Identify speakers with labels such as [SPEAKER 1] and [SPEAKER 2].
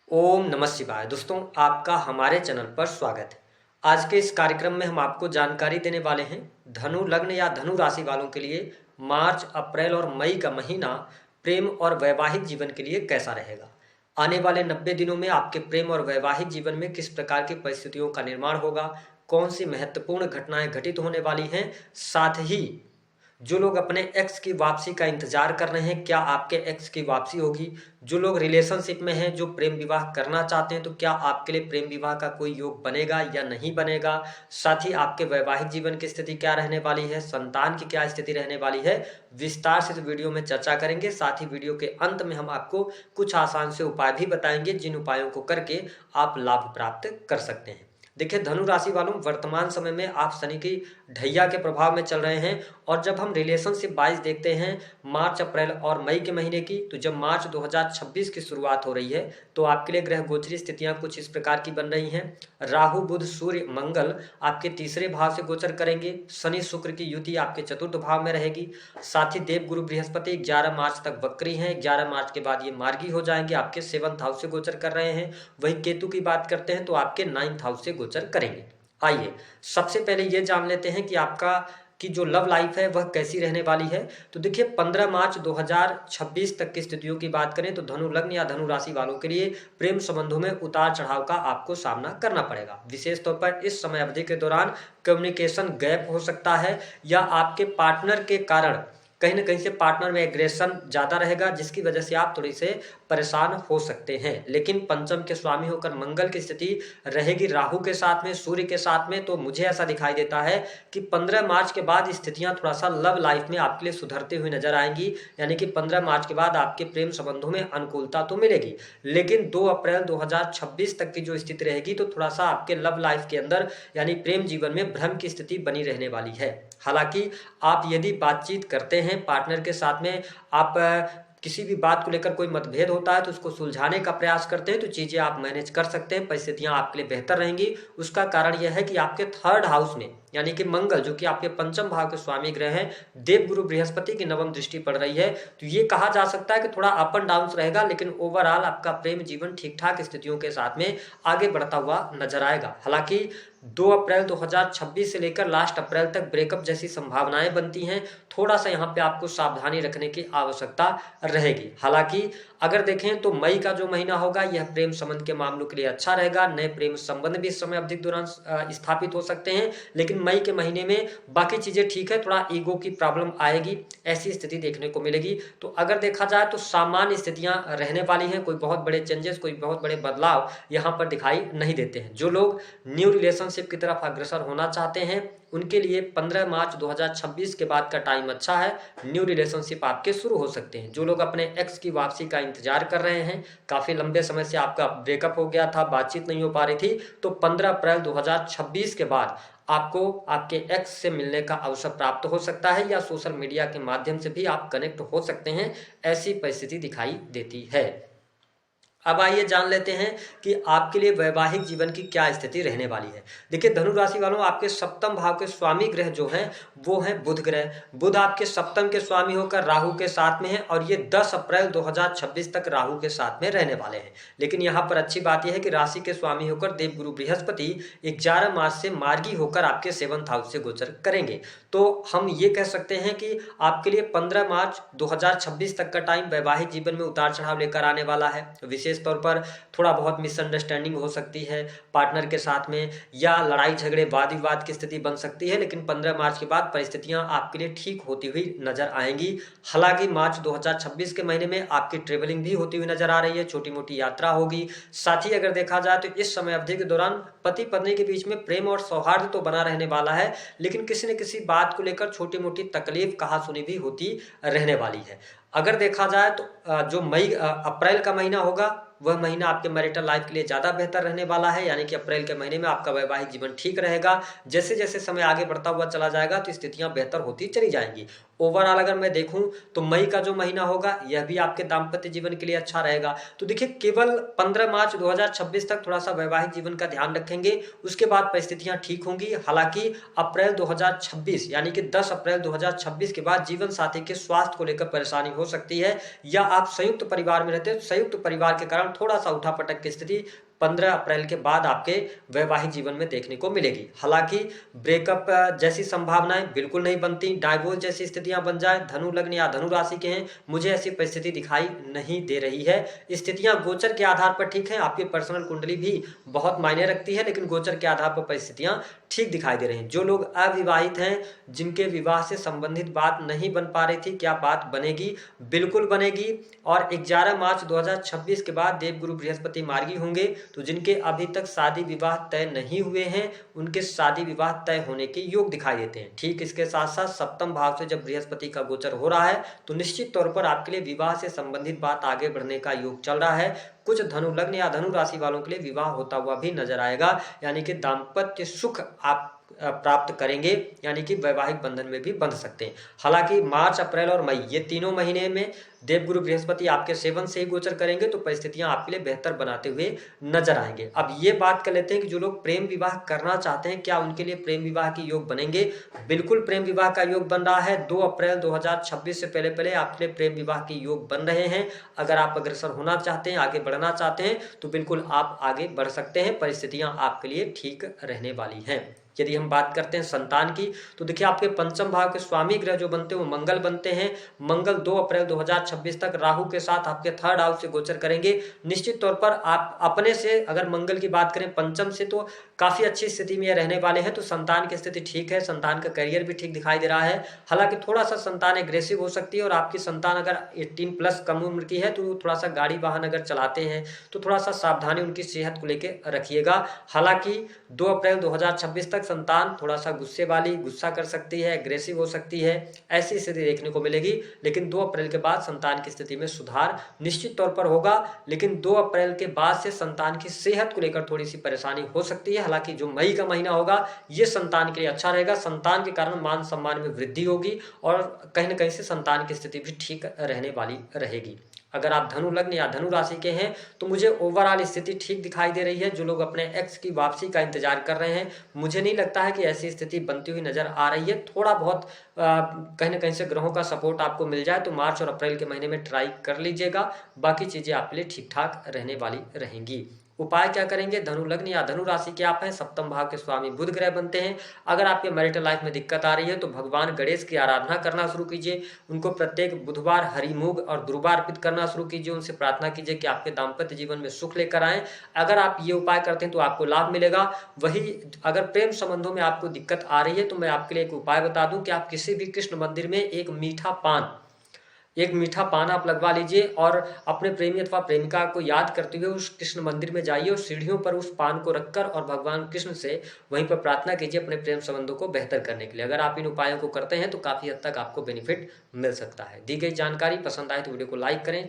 [SPEAKER 1] ओम नमः शिवाय। दोस्तों, आपका हमारे चैनल पर स्वागत है। आज के इस कार्यक्रम में हम आपको जानकारी देने वाले हैं धनु लग्न या धनु राशि वालों के लिए मार्च, अप्रैल और मई का महीना प्रेम और वैवाहिक जीवन के लिए कैसा रहेगा। आने वाले 90 दिनों में आपके प्रेम और वैवाहिक जीवन में किस प्रकार की परिस्थितियों का निर्माण होगा, कौन सी महत्वपूर्ण घटनाएं घटित होने वाली हैं, साथ ही जो लोग अपने एक्स की वापसी का इंतजार कर रहे हैं, क्या आपके एक्स की वापसी होगी। जो लोग रिलेशनशिप में हैं, जो प्रेम विवाह करना चाहते हैं, तो क्या आपके लिए प्रेम विवाह का कोई योग बनेगा या नहीं बनेगा। साथ ही आपके वैवाहिक जीवन की स्थिति क्या रहने वाली है, संतान की क्या स्थिति रहने वाली है, विस्तार से इस वीडियो में चर्चा करेंगे। साथ ही वीडियो के अंत में हम आपको कुछ आसान से उपाय भी बताएंगे, जिन उपायों को करके आप लाभ प्राप्त कर सकते हैं। देखिए धनु राशि वालों, वर्तमान समय में आप शनि की ढैया के प्रभाव में चल रहे हैं। और जब हम रिलेशनशिप वाइज देखते हैं मार्च, अप्रैल और मई के महीने की, तो जब मार्च 2026 की शुरुआत हो रही है तो आपके लिए ग्रह गोचरी स्थितियां कुछ इस प्रकार की बन रही हैं। राहु, बुध, सूर्य, मंगल आपके तीसरे भाव से गोचर करेंगे। शनि शुक्र की युति आपके चतुर्थ भाव में रहेगी। साथ ही देव गुरु बृहस्पति 11 मार्च तक वक्री हैं। 11 मार्च के बाद ये मार्गी हो जाएंगे, आपके 7th हाउस से गोचर कर रहे हैं। वही केतु की बात करते हैं तो आपके 9th हाउस से गोचर करेंगे। आइए सबसे पहले ये जान लेते हैं कि आपका की जो लव लाइफ है वह कैसी रहने वाली है। तो देखिए 15 मार्च 2026 तक की स्थितियों की बात करें तो धनु लग्न या धनु राशि वालों के लिए प्रेम संबंधों में उतार चढ़ाव का आपको सामना करना पड़ेगा। विशेष तौर पर इस समय अवधि के दौरान कम्युनिकेशन गैप हो सकता है, या आपके पार्टनर के कारण कहीं ना कहीं से पार्टनर में एग्रेशन ज़्यादा रहेगा, जिसकी वजह से आप थोड़ी से परेशान हो सकते हैं। लेकिन पंचम के स्वामी होकर मंगल की स्थिति रहेगी राहु के साथ में, सूर्य के साथ में, तो मुझे ऐसा दिखाई देता है कि 15 मार्च के बाद स्थितियां थोड़ा सा लव लाइफ में आपके लिए सुधरते हुए नजर आएंगी। यानी कि 15 मार्च के बाद आपके प्रेम संबंधों में अनुकूलता तो मिलेगी, लेकिन 2 अप्रैल 2026 तक की जो स्थिति रहेगी तो थोड़ा सा आपके लव लाइफ के अंदर यानी प्रेम जीवन में भ्रम की स्थिति बनी रहने वाली है। हालांकि आप यदि बातचीत करते हैं पार्टनर के साथ में, आप किसी भी बात को लेकर कोई मतभेद होता है तो उसको सुलझाने का प्रयास करते हैं, तो चीजें आप मैनेज कर सकते हैं, परिस्थितियां आपके लिए बेहतर रहेंगी। उसका कारण यह है कि आपके 3rd हाउस में यानी कि मंगल, जो कि आपके पंचम भाव के स्वामी ग्रह हैं, देव गुरु बृहस्पति की नवम दृष्टि पड़ रही है। तो ये कहा जा सकता है कि थोड़ा अप एंड डाउन रहेगा, लेकिन ओवरऑल आपका प्रेम जीवन ठीक ठाक स्थितियों के साथ में आगे बढ़ता हुआ नजर आएगा। हालांकि 2 अप्रैल 2026 से लेकर लास्ट अप्रैल तक ब्रेकअप जैसी संभावनाएं बनती हैं। थोड़ा सा यहाँ पे आपको सावधानी रखने की आवश्यकता रहेगी। हालांकि अगर देखें तो मई का जो महीना होगा यह प्रेम संबंध के मामलों के लिए अच्छा रहेगा। नए प्रेम संबंध भी इस समय अवधि के दौरान स्थापित हो सकते हैं, लेकिन मई के महीने में बाकी चीजें ठीक है, थोड़ा ईगो की प्रॉब्लम आएगी, ऐसी स्थिति देखने को मिलेगी। तो अगर देखा जाए तो सामान्य स्थितियां रहने वाली हैं, कोई बहुत बड़े चेंजेस, कोई बहुत बड़े बदलाव यहाँ पर दिखाई नहीं देते हैं। जो लोग न्यू रिलेशनशिप की तरफ अग्रसर होना चाहते हैं उनके लिए 15 मार्च 2026 के बाद का टाइम अच्छा है। न्यू रिलेशनशिप आपके शुरू हो सकते हैं। जो लोग अपने एक्स की वापसी का इंतजार कर रहे हैं, काफी लंबे समय से आपका ब्रेकअप हो गया था, बातचीत नहीं हो पा रही थी, तो 15 अप्रैल 2026 के बाद आपको आपके एक्स से मिलने का अवसर प्राप्त हो सकता है, या सोशल मीडिया के माध्यम से भी आप कनेक्ट हो सकते हैं। ऐसी परिस्थिति दिखाई देती है। अब आइए जान लेते हैं कि आपके लिए वैवाहिक जीवन की क्या स्थिति रहने वाली है। देखिए धनु राशि वालों, आपके सप्तम भाव के स्वामी ग्रह जो हैं वो हैं बुध ग्रह। बुध आपके सप्तम के स्वामी होकर राहु के साथ में है, और ये 10 अप्रैल 2026 तक राहु के साथ में रहने वाले हैं। लेकिन यहाँ पर अच्छी बात यह है कि राशि के स्वामी होकर देव गुरु बृहस्पति 11 मार्च से मार्गी होकर आपके 7th हाउस से गोचर करेंगे। तो हम ये कह सकते हैं कि आपके लिए 15 मार्च 2026 तक का टाइम वैवाहिक जीवन में उतार चढ़ाव लेकर आने वाला है। विशेष तौर पर थोड़ा बहुत मिसअंडरस्टैंडिंग हो सकती है पार्टनर के साथ में, या लड़ाई झगड़े वाद विवाद की स्थिति बन सकती है, लेकिन 15 मार्च के बाद परिस्थितियां आपके लिए ठीक होती हुई नजर आएंगी। हालांकि मार्च 2026 के महीने में आपकी ट्रेवलिंग भी होती हुई नजर आ रही है, छोटी मोटी यात्रा होगी। साथ ही अगर देखा जाए तो इस समय अवधि के दौरान पति पत्नी के बीच में प्रेम और सौहार्द तो बना रहने वाला है, लेकिन किसी न किसी बात को लेकर छोटी मोटी तकलीफ कहा सुनी भी होती रहने वाली है। अगर देखा जाए तो जो मई अप्रैल का महीना होगा वह महीना आपके मैरिटल लाइफ के लिए ज़्यादा बेहतर रहने वाला है। यानी कि अप्रैल के महीने में आपका वैवाहिक जीवन ठीक रहेगा। जैसे जैसे समय आगे बढ़ता हुआ चला जाएगा तो स्थितियां बेहतर होती चली जाएंगी। ओवरऑल अगर मैं देखूं तो मई का जो महीना होगा यह भी आपके दाम्पत्य जीवन के लिए अच्छा रहेगा। तो देखिए केवल 15 मार्च 2026 तक थोड़ा सा वैवाहिक जीवन का ध्यान रखेंगे, उसके बाद परिस्थितियां ठीक होंगी। हालांकि अप्रैल 2026 यानी कि 10 अप्रैल 2026 के बाद जीवन साथी के स्वास्थ्य को लेकर परेशानी हो सकती है, या आप संयुक्त परिवार में रहते हैं, संयुक्त परिवार के कारण थोड़ा सा उठापटक की स्थिति 15 अप्रैल के बाद आपके वैवाहिक जीवन में देखने को मिलेगी। हालांकि ब्रेकअप जैसी संभावनाएं बिल्कुल नहीं बनती, डाइवोर्स जैसी स्थितियां बन जाए, धनु लग्न या धनु राशि के हैं, मुझे ऐसी परिस्थिति दिखाई नहीं दे रही है। स्थितियां गोचर के आधार पर ठीक है, आपकी पर्सनल कुंडली भी बहुत मायने रखती है, लेकिन गोचर के आधार पर परिस्थितियां ठीक दिखाई दे रही हैं। जो लोग अविवाहित हैं, जिनके विवाह से संबंधित बात नहीं बन पा रही थी, क्या बात बनेगी? बिल्कुल बनेगी। और 11 मार्च 2026 के बाद देवगुरु बृहस्पति मार्गी होंगे, तो जिनके अभी तक शादी विवाह तय नहीं हुए हैं, उनके शादी विवाह तय होने के योग दिखाई देते हैं। ठीक इसके साथ साथ सप्तम भाव से जब बृहस्पति का गोचर हो रहा है, तो निश्चित तौर पर आपके लिए विवाह से संबंधित बात आगे बढ़ने का योग चल रहा है। कुछ धनु लग्न या धनु राशि वालों के लिए विवाह होता हुआ भी नजर आएगा, यानी कि दाम्पत्य सुख आप प्राप्त करेंगे, यानी कि वैवाहिक बंधन में भी बंध सकते हैं। हालांकि मार्च, अप्रैल और मई ये तीनों महीने में देवगुरु बृहस्पति आपके सेवन से ही गोचर करेंगे, तो परिस्थितियां आपके लिए बेहतर बनाते हुए नजर आएंगे। अब ये बात कर लेते हैं कि जो लोग प्रेम विवाह करना चाहते हैं, क्या उनके लिए प्रेम विवाह के योग बनेंगे? बिल्कुल प्रेम विवाह का योग बन रहा है। 2 अप्रैल 2026 से पहले पहले आपके लिए प्रेम विवाह के योग बन रहे हैं। अगर आप अग्रसर होना चाहते हैं, आगे बढ़ना चाहते हैं, तो बिल्कुल आप आगे बढ़ सकते हैं। परिस्थितियां आपके लिए ठीक रहने वाली हैं। यदि हम बात करते हैं संतान की, तो देखिए आपके पंचम भाव के स्वामी ग्रह जो बनते हैं वो मंगल बनते हैं। मंगल 2 अप्रैल 2026 तक राहु के साथ आपके थर्ड हाउस से गोचर करेंगे। निश्चित तौर पर आप अपने से अगर मंगल की बात करें पंचम से, तो काफी अच्छी स्थिति में रहने वाले हैं। तो संतान की स्थिति ठीक है, संतान का करियर भी ठीक दिखाई दे रहा है। हालांकि थोड़ा सा संतान एग्रेसिव हो सकती है, और आपकी संतान अगर 18 प्लस कम उम्र की है, तो थोड़ा सा गाड़ी वाहन अगर चलाते हैं तो थोड़ा सा सावधानी उनकी सेहत को लेकर रखिएगा। हालांकि 2 अप्रैल 2026 तक संतान थोड़ा सा गुस्से वाली, गुस्सा कर सकती है, एग्रेसिव हो सकती है, ऐसी स्थिति देखने को मिलेगी। लेकिन 2 अप्रैल के बाद संतान की स्थिति में सुधार निश्चित तौर पर होगा। लेकिन 2 अप्रैल के बाद से संतान की सेहत को लेकर थोड़ी सी परेशानी हो सकती है। हालांकि जो मई का महीना होगा ये संतान के लिए अच्छा रहेगा। संतान के कारण मान सम्मान में वृद्धि होगी, और कहीं ना कहीं से संतान की स्थिति भी ठीक रहने वाली रहेगी। अगर आप धनु लग्न या धनु राशि के हैं, तो मुझे ओवरऑल स्थिति ठीक दिखाई दे रही है। जो लोग अपने एक्स की वापसी का इंतजार कर रहे हैं, मुझे नहीं लगता है कि ऐसी स्थिति बनती हुई नजर आ रही है। थोड़ा बहुत कहीं ना कहीं से ग्रहों का सपोर्ट आपको मिल जाए तो मार्च और अप्रैल के महीने में ट्राई कर लीजिएगा। बाकी चीजें आपके लिए ठीक ठाक रहने वाली रहेंगी। उपाय क्या करेंगे? धनु लग्न या धनु राशि के आप हैं, सप्तम भाव के स्वामी बुध ग्रह बनते हैं। अगर आपके मैरिटल लाइफ में दिक्कत आ रही है, तो भगवान गणेश की आराधना करना शुरू कीजिए। उनको प्रत्येक बुधवार हरी मूंग और दुर्वा अर्पित करना शुरू कीजिए। उनसे प्रार्थना कीजिए कि आपके दाम्पत्य जीवन में सुख लेकर आए। अगर आप ये उपाय करते हैं तो आपको लाभ मिलेगा। वही अगर प्रेम संबंधों में आपको दिक्कत आ रही है, तो मैं आपके लिए एक उपाय बता दूं कि आप किसी भी कृष्ण मंदिर में एक मीठा पान आप लगवा लीजिए, और अपने प्रेमी अथवा प्रेमिका को याद करते हुए उस कृष्ण मंदिर में जाइए, और सीढ़ियों पर उस पान को रखकर और भगवान कृष्ण से वहीं पर प्रार्थना कीजिए अपने प्रेम संबंधों को बेहतर करने के लिए। अगर आप इन उपायों को करते हैं तो काफी हद तक आपको बेनिफिट मिल सकता है। दी गई जानकारी पसंद आए तो वीडियो को लाइक करें।